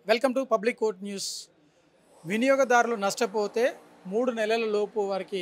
Welcome to public court news. వినియోగదారులు నష్టపోతే 3 నెలల లోపు వారికి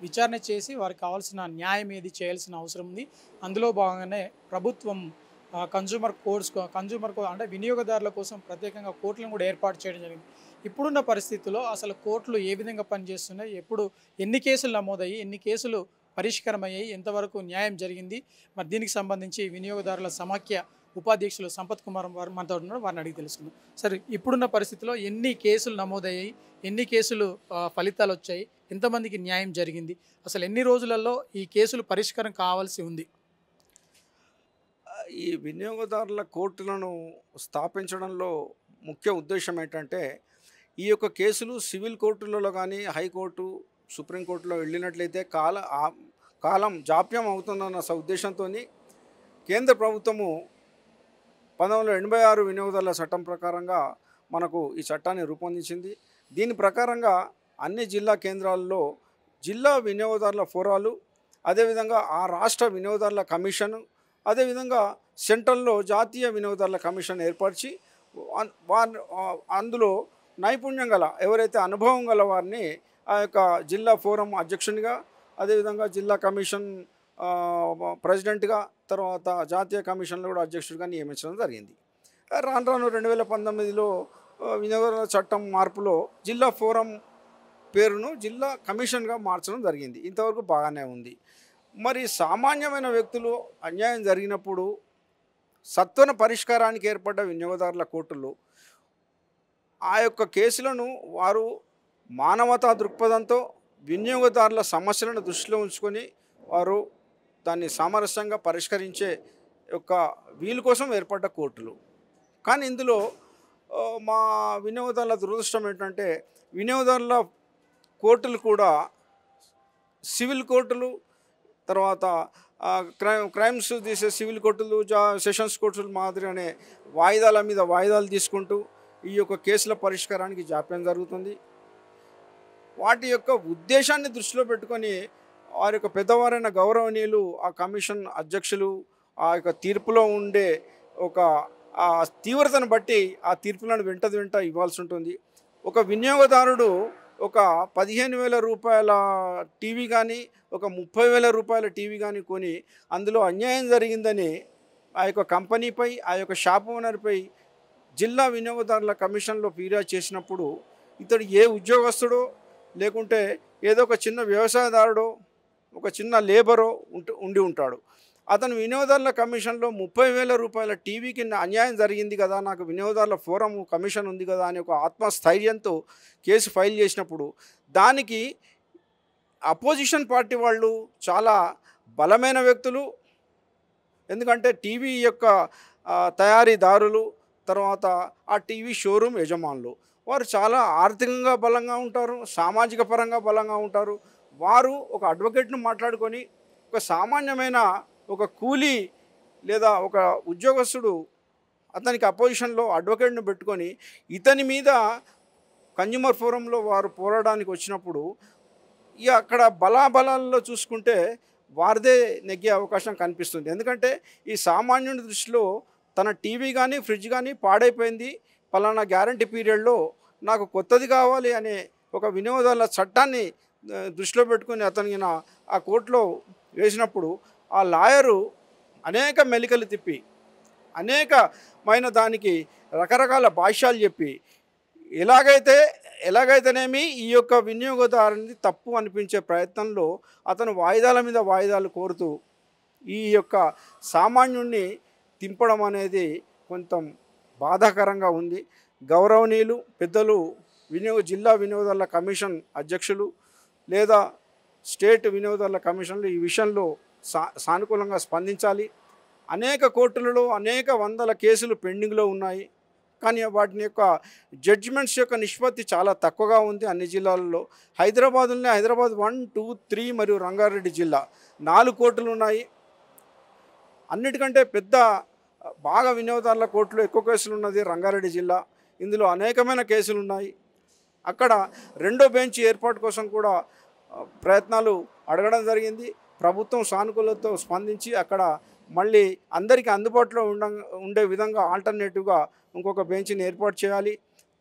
విచారణ చేసి వారికి కావాల్సిన న్యాయం ఏది చేయాల్సిన అవసరం ఉంది. అందులో భాగంగానే ప్రభుత్వం కన్జ్యూమర్ అంటే వినియోగదారుల కోసం ప్రత్యేకంగా కోర్టులను కూడా ఏర్పాటు చేయడం జరిగింది. ఇప్పుడున్న పరిస్థితుల్లో అసలు కోర్టులు ఏ విధంగా పనిచేస్తున్నాయి, ఎప్పుడు ఎన్ని కేసులు నమోదయ్యి, ఎన్ని కేసులు పరిష్కారమయ్యాయి, ఎంతవరకు న్యాయం జరిగింది, మరి దీనికి సంబంధించి వినియోగదారుల సమాఖ్య ఉపాధ్యక్షులు సంపత్ కుమార్ వారు మనతో ఉన్నారు. వారిని అడిగి తెలుసుకుందాం. సరే, ఇప్పుడున్న పరిస్థితిలో ఎన్ని కేసులు నమోదయ్యాయి, ఎన్ని కేసులు ఫలితాలు వచ్చాయి, ఎంతమందికి న్యాయం జరిగింది, అసలు ఎన్ని రోజులలో ఈ కేసులు పరిష్కారం కావాల్సి ఉంది? ఈ వినియోగదారుల కోర్టులను స్థాపించడంలో ముఖ్య ఉద్దేశం ఏంటంటే, ఈ యొక్క కేసులు సివిల్ కోర్టులలో కానీ హైకోర్టు సుప్రీంకోర్టులో వెళ్ళినట్లయితే కాలం జాప్యం అవుతుందన్న ఉద్దేశంతో కేంద్ర ప్రభుత్వము 1986 వినియోగదారుల చట్టం ప్రకారంగా మనకు ఈ చట్టాన్ని రూపొందించింది. దీని ప్రకారంగా అన్ని జిల్లా కేంద్రాల్లో జిల్లా వినియోగదారుల ఫోరాలు, అదేవిధంగా ఆ రాష్ట్ర వినియోగదారుల కమిషను, అదేవిధంగా సెంట్రల్లో జాతీయ వినియోగదారుల కమిషన్ ఏర్పరిచి అందులో నైపుణ్యం గల ఎవరైతే అనుభవం గల వారిని ఆ యొక్క జిల్లా ఫోరం అధ్యక్షునిగా, అదేవిధంగా జిల్లా కమిషన్ ప్రెసిడెంట్గా, తర్వాత జాతీయ కమిషన్లో కూడా అధ్యక్షుడిగా నియమించడం జరిగింది. రాను 2019లో వినియోగదారుల చట్టం మార్పులో జిల్లా ఫోరం పేరును జిల్లా కమిషన్గా మార్చడం జరిగింది. ఇంతవరకు బాగానే ఉంది. మరి సామాన్యమైన వ్యక్తులు అన్యాయం జరిగినప్పుడు సత్వర పరిష్కారానికి ఏర్పడ్డ వినియోగదారుల కోర్టులు ఆ యొక్క కేసులను వారు మానవతా దృక్పథంతో వినియోగదారుల సమస్యలను దృష్టిలో ఉంచుకొని వారు దాన్ని సామరస్యంగా పరిష్కరించే యొక్క వీలు కోసం ఏర్పడ్డ కోర్టులు. కానీ ఇందులో మా వినియోగదారుల దురదృష్టం ఏంటంటే, వినియోగదారుల కోర్టులు కూడా సివిల్ కోర్టులు, తర్వాత క్రైమ్స్ తీసే సివిల్ కోర్టులు, సెషన్స్ కోర్టులు మాదిరిగానే వాయిదాల మీద వాయిదాలు తీసుకుంటూ ఈ యొక్క కేసుల పరిష్కారానికి జాప్యం జరుగుతుంది. వాటి యొక్క ఉద్దేశాన్ని దృష్టిలో పెట్టుకొని వారి యొక్క పెద్దవారైన గౌరవనీయులు, ఆ కమిషన్ అధ్యక్షులు ఆ యొక్క తీర్పులో ఉండే ఒక ఆ తీవ్రతను బట్టి ఆ తీర్పులను వెంట ఇవ్వాల్సి ఉంటుంది. ఒక వినియోగదారుడు ఒక 15,000 రూపాయల టీవీ కానీ, ఒక 30,000 రూపాయల టీవీ కానీ కొని అందులో అన్యాయం జరిగిందని ఆ యొక్క కంపెనీపై, ఆ యొక్క షాప్ ఓనర్పై జిల్లా వినియోగదారుల కమిషన్లో ఫిర్యాదు చేసినప్పుడు ఇతడు ఏ ఉద్యోగస్తుడో, లేకుంటే ఏదో ఒక చిన్న వ్యవసాయదారుడో, ఒక చిన్న లేబరో ఉండి ఉంటాడు. అతను వినియోగదారుల కమిషన్లో 30,000 రూపాయల టీవీకి అన్యాయం జరిగింది కదా, నాకు వినియోగదారుల ఫోరం కమిషన్ ఉంది కదా అని ఒక ఆత్మస్థైర్యంతో కేసు ఫైల్ చేసినప్పుడు దానికి అపోజిషన్ పార్టీ వాళ్ళు చాలా బలమైన వ్యక్తులు. ఎందుకంటే టీవీ యొక్క తయారీదారులు, తర్వాత ఆ టీవీ షోరూమ్ యజమానులు, వారు చాలా ఆర్థికంగా బలంగా ఉంటారు, సామాజిక పరంగా బలంగా ఉంటారు. వారు ఒక అడ్వకేట్ను మాట్లాడుకొని ఒక సామాన్యమైన ఒక కూలీ లేదా ఒక ఉద్యోగస్తుడు అతనికి అపోజిషన్లో అడ్వకేట్ను పెట్టుకొని ఇతని మీద కన్జ్యూమర్ ఫోరంలో వారు పోరాడడానికి వచ్చినప్పుడు ఇక అక్కడ బలాబలాల్లో చూసుకుంటే వారిదే నెగ్గే అవకాశం కనిపిస్తుంది. ఎందుకంటే ఈ సామాన్యుని దృష్టిలో తన టీవీ కానీ ఫ్రిడ్జ్ కానీ పాడైపోయింది, పలానా గ్యారంటీ పీరియడ్లో నాకు కొత్తది కావాలి అనే ఒక వినియోగదారుల చట్టాన్ని దృష్టిలో పెట్టుకుని అతనికి ఆ కోర్టులో వేసినప్పుడు ఆ లాయరు అనేక మెలికలు తిప్పి అనేకమైన దానికి రకరకాల భాష్యాలు చెప్పి ఎలాగైతేనేమి ఈ యొక్క వినియోగదారుని తప్పు అనిపించే ప్రయత్నంలో అతను వాయిదాల మీద వాయిదాలు కోరుతూ ఈ యొక్క సామాన్యుణ్ణి తింపడం అనేది కొంత బాధాకరంగా ఉంది. గౌరవనీయులు పెద్దలు జిల్లా వినియోగదారుల కమిషన్ అధ్యక్షులు లేదా స్టేట్ వినియోగదారుల కమిషన్లు ఈ విషయంలో సానుకూలంగా స్పందించాలి. అనేక కోర్టులలో అనేక వందల కేసులు పెండింగ్లో ఉన్నాయి, కానీ వాటిని యొక్క జడ్జిమెంట్స్ యొక్క నిష్పత్తి చాలా తక్కువగా ఉంది అన్ని జిల్లాలలో. హైదరాబాద్ 1, 2, 3 మరియు రంగారెడ్డి జిల్లా 4 కోర్టులు ఉన్నాయి. అన్నిటికంటే బాగా వినియోగదారుల కోర్టులో ఎక్కువ కేసులు ఉన్నది రంగారెడ్డి జిల్లా. ఇందులో అనేకమైన కేసులు ఉన్నాయి. అక్కడ రెండో బెంచ్ ఏర్పాటు కోసం కూడా ప్రయత్నాలు అడగడం జరిగింది. ప్రభుత్వం సానుకూలతతో స్పందించి అక్కడ మళ్ళీ అందరికీ అందుబాటులో ఉండే విధంగా ఆల్టర్నేటివ్గా ఇంకొక బెంచ్ని ఏర్పాటు చేయాలి.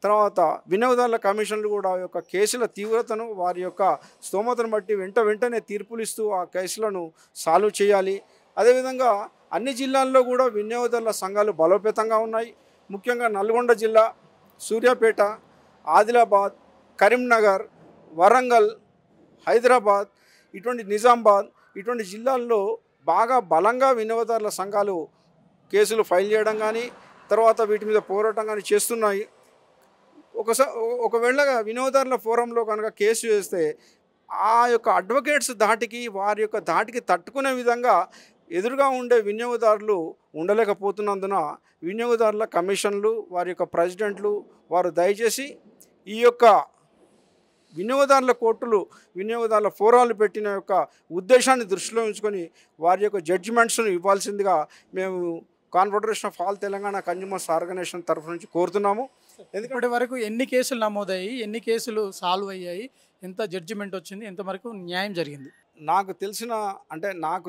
తర్వాత వినియోగదారుల కమిషన్లు కూడా యొక్క కేసుల తీవ్రతను వారి యొక్క స్తోమతను బట్టి వెంటనే తీర్పులు ఇస్తూ ఆ కేసులను సాల్వ్ చేయాలి. అదేవిధంగా అన్ని జిల్లాల్లో కూడా వినియోగదారుల సంఘాలు బలోపేతంగా ఉన్నాయి. ముఖ్యంగా నల్గొండ జిల్లా, సూర్యాపేట, ఆదిలాబాద్, కరీంనగర్, వరంగల్, హైదరాబాద్, ఇటువంటి నిజామాబాద్ ఇటువంటి జిల్లాల్లో బాగా బలంగా వినియోగదారుల సంఘాలు కేసులు ఫైల్ చేయడం కానీ తర్వాత వీటి మీద పోరాటం కానీ చేస్తున్నాయి. ఒకవేళ వినియోగదారుల ఫోరంలో కనుక కేసు చేస్తే ఆ యొక్క అడ్వకేట్స్ ధాటికి వారి యొక్క ధాటికి తట్టుకునే విధంగా ఎదురుగా ఉండే వినియోగదారులు ఉండలేకపోతున్నందున వినియోగదారుల కమిషన్లు వారి యొక్క ప్రెసిడెంట్లు వారు దయచేసి ఈ యొక్క వినియోగదారుల కోర్టులు వినియోగదారుల ఫోరాలు పెట్టిన యొక్క ఉద్దేశాన్ని దృష్టిలో ఉంచుకొని వారి యొక్క జడ్జిమెంట్స్ను ఇవ్వాల్సిందిగా మేము confederation of all Telangana consumers organization తరఫు నుంచి కోరుతున్నాము. ఇప్పటి వరకు ఎన్ని కేసులు నమోదయ్యాయి, ఎన్ని కేసులు సాల్వ్ అయ్యాయి, ఎంత జడ్జిమెంట్ వచ్చింది, ఎంతవరకు న్యాయం జరిగింది? నాకు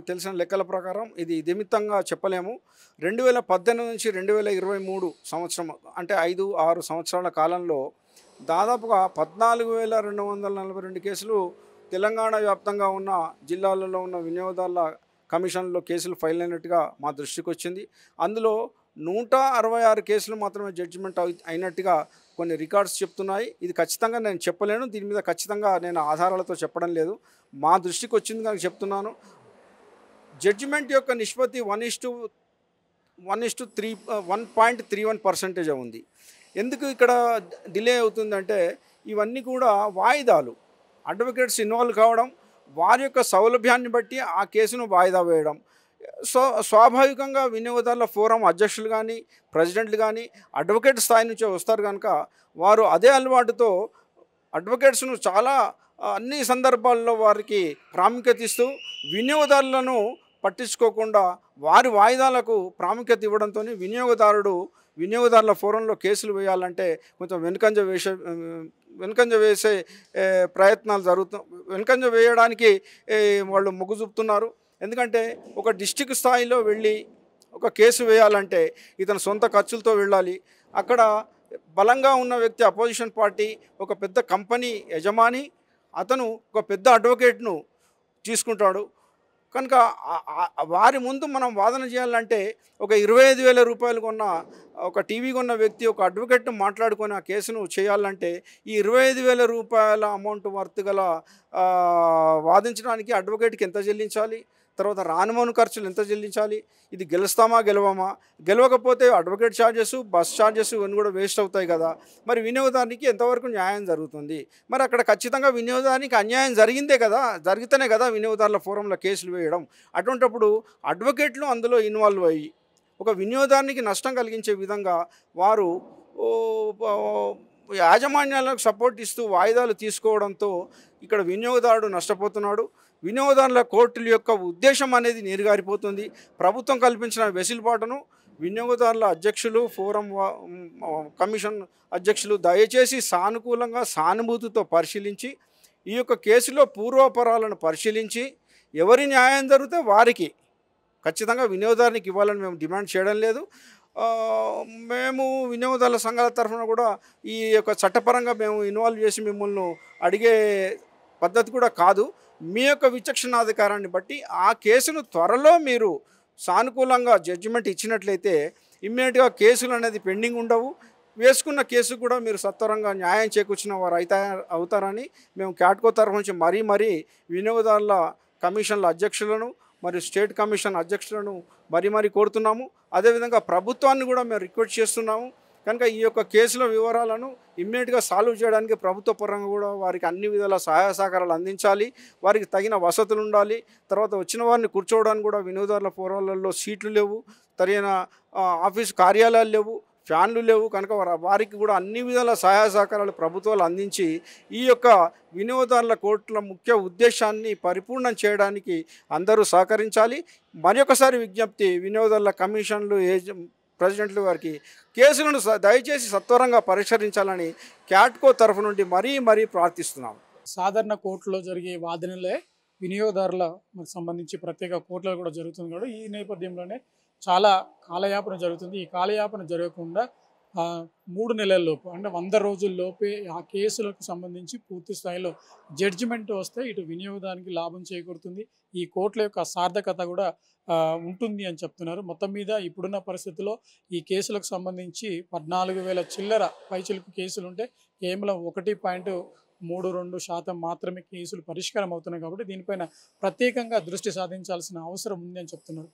తెలిసిన లెక్కల ప్రకారం ఇది నిమిత్తంగా చెప్పలేము. 2018 నుంచి 2023 సంవత్సరం అంటే 5-6 సంవత్సరాల కాలంలో దాదాపుగా 14,242 కేసులు తెలంగాణ వ్యాప్తంగా ఉన్న జిల్లాలలో ఉన్న వినియోగదారుల కమిషన్లో కేసులు ఫైల్ అయినట్టుగా మా దృష్టికి వచ్చింది. అందులో 166 కేసులు మాత్రమే జడ్జిమెంట్ అయినట్టుగా కొన్ని రికార్డ్స్ చెప్తున్నాయి. ఇది ఖచ్చితంగా నేను చెప్పలేను, దీని మీద ఖచ్చితంగా నేను ఆధారాలతో చెప్పడం లేదు. మా దృష్టికి వచ్చింది కనుక చెప్తున్నాను. జడ్జిమెంట్ యొక్క నిష్పత్తి 1:1.31% ఉంది. ఎందుకు ఇక్కడ డిలే అవుతుందంటే ఇవన్నీ కూడా వాయిదాలు, అడ్వకేట్స్ ఇన్వాల్వ్ కావడం, వారి యొక్క సౌలభ్యాన్ని బట్టి ఆ కేసును వాయిదా వేయడం. స్వాభావికంగా వినియోగదారుల ఫోరం అధ్యక్షులు కానీ ప్రెసిడెంట్లు కానీ అడ్వకేట్ స్థాయి నుంచే వస్తారు కనుక వారు అదే అలవాటుతో అడ్వకేట్స్ను చాలా అన్ని సందర్భాల్లో వారికి ప్రాముఖ్యత ఇస్తూ వినియోగదారులను పట్టించుకోకుండా వారి వాయిదాలకు ప్రాముఖ్యత ఇవ్వడంతో వినియోగదారుల ఫోరంలో కేసులు వేయాలంటే కొంచెం వెనుకంజ వేసే ప్రయత్నాలు వెనుకంజ వేయడానికి వాళ్ళు మొగ్గు చూపుతున్నారు. ఎందుకంటే ఒక డిస్ట్రిక్ట్ స్థాయిలో వెళ్ళి ఒక కేసు వేయాలంటే ఇతను సొంత ఖర్చులతో వెళ్ళాలి. అక్కడ బలంగా ఉన్న వ్యక్తి అపోజిషన్ పార్టీ, ఒక పెద్ద కంపెనీ యజమాని, అతను ఒక పెద్ద అడ్వకేట్ను తీసుకుంటాడు. కనుక వారి ముందు మనం వాదన చేయాలంటే ఒక 25,000 రూపాయలు కొన్న ఒక టీవీ కొన్న వ్యక్తి ఒక అడ్వకేట్ను మాట్లాడుకొని ఆ కేసును చేయాలంటే ఈ 25,000 రూపాయల అమౌంట్ వర్త్ గల వాదించడానికి అడ్వకేట్కి ఎంత చెల్లించాలి, తర్వాత రానుమోను ఖర్చులు ఎంత చెల్లించాలి, ఇది గెలుస్తామా గెలవమా, గెలవకపోతే అడ్వకేట్ ఛార్జెస్ బస్ ఛార్జెస్ ఇవన్నీ కూడా వేస్ట్ అవుతాయి కదా. మరి వినియోగదారునికి ఎంతవరకు న్యాయం జరుగుతుంది? మరి అక్కడ ఖచ్చితంగా వినియోగదారునికి అన్యాయం జరిగితేనే కదా వినియోగదారుల ఫోరంలో కేసులు వేయడం. అటువంటిప్పుడు అడ్వకేట్లు అందులో ఇన్వాల్వ్ అయ్యి ఒక వినియోగదారునికి నష్టం కలిగించే విధంగా వారు యాజమాన్యాలకు సపోర్ట్ ఇస్తూ వాయిదాలు తీసుకోవడంతో ఇక్కడ వినియోగదారుడు నష్టపోతున్నాడు. వినియోగదారుల కోర్టుల యొక్క ఉద్దేశం అనేది నీరుగారిపోతుంది. ప్రభుత్వం కల్పించిన వెసులుబాటును వినియోగదారుల అధ్యక్షులు ఫోరం కమిషన్ అధ్యక్షులు దయచేసి సానుకూలంగా సానుభూతితో పరిశీలించి ఈ యొక్క కేసులో పూర్వాపరాలను పరిశీలించి ఎవరి న్యాయం జరిగితే వారికి ఖచ్చితంగా వినియోగదారునికి ఇవ్వాలని మేము డిమాండ్ చేయడం లేదు. మేము వినియోగదారుల సంఘాల తరఫున కూడా ఈ యొక్క చట్టపరంగా మేము ఇన్వాల్వ్ చేసి మిమ్మల్ని అడిగే పద్ధతి కూడా కాదు. మీ యొక్క విచక్షణాధికారాన్ని బట్టి ఆ కేసును త్వరలో మీరు సానుకూలంగా జడ్జిమెంట్ ఇచ్చినట్లయితే ఇమ్మీడియట్గా కేసులు అనేది పెండింగ్ ఉండవు. వేసుకున్న కేసు కూడా మీరు సత్వరంగా న్యాయం చేకూర్చిన వారు అవుతారని మేము క్యాట్కో తరఫు నుంచి మరీ వినియోగదారుల కమిషన్ల అధ్యక్షులను మరియు స్టేట్ కమిషన్ అధ్యక్షులను మరీ కోరుతున్నాము. అదేవిధంగా ప్రభుత్వాన్ని కూడా మేము రిక్వెస్ట్ చేస్తున్నాము. కనుక ఈ యొక్క కేసుల వివరాలను ఇమ్మీడియట్గా సాల్వ్ చేయడానికి ప్రభుత్వ పరంగా కూడా వారికి అన్ని విధాల సహాయ సహకారాలు అందించాలి. వారికి తగిన వసతులు ఉండాలి. తర్వాత వచ్చిన వారిని కూర్చోవడానికి కూడా వినియోగదారుల ఫోరాలలో సీట్లు లేవు, తగిన ఆఫీసు కార్యాలయాలు లేవు, ఫ్యాన్లు లేవు. కనుక వారికి కూడా అన్ని విధాల సహాయ సహకారాలు ప్రభుత్వాలు అందించి ఈ యొక్క వినియోగదారుల కోర్టుల ముఖ్య ఉద్దేశాన్ని పరిపూర్ణం చేయడానికి అందరూ సహకరించాలి. మరొకసారి విజ్ఞప్తి, వినియోగదారుల కమిషన్లు ప్రెసిడెంట్లు వారికి కేసులను దయచేసి సత్వరంగా పరిష్కరించాలని క్యాట్కో తరఫు నుండి మరీ ప్రార్థిస్తున్నాం. సాధారణ కోర్టులో జరిగే వాదనలే వినియోగదారులకు సంబంధించి ప్రత్యేక కోర్టులు కూడా జరుగుతుంది కాబట్టి ఈ నేపథ్యంలోనే చాలా కాలయాపన జరుగుతుంది. ఈ కాలయాపన జరగకుండా 3 నెలల లోపు అంటే 100 రోజుల్లోపే ఆ కేసులకు సంబంధించి పూర్తి స్థాయిలో జడ్జిమెంట్ వస్తే ఇటు వినియోగదానికి లాభం చేకూరుతుంది. ఈ కోర్టుల యొక్క సార్థకత కూడా ఉంటుంది అని చెప్తున్నారు. మొత్తం మీద ఇప్పుడున్న పరిస్థితుల్లో ఈ కేసులకు సంబంధించి 14,000 చిల్లర పైచిలుకు కేసులుంటే కేవలం 1.32% మాత్రమే కేసులు పరిష్కారం అవుతున్నాయి కాబట్టి దీనిపైన ప్రత్యేకంగా దృష్టి సాధించాల్సిన అవసరం ఉంది అని చెప్తున్నారు.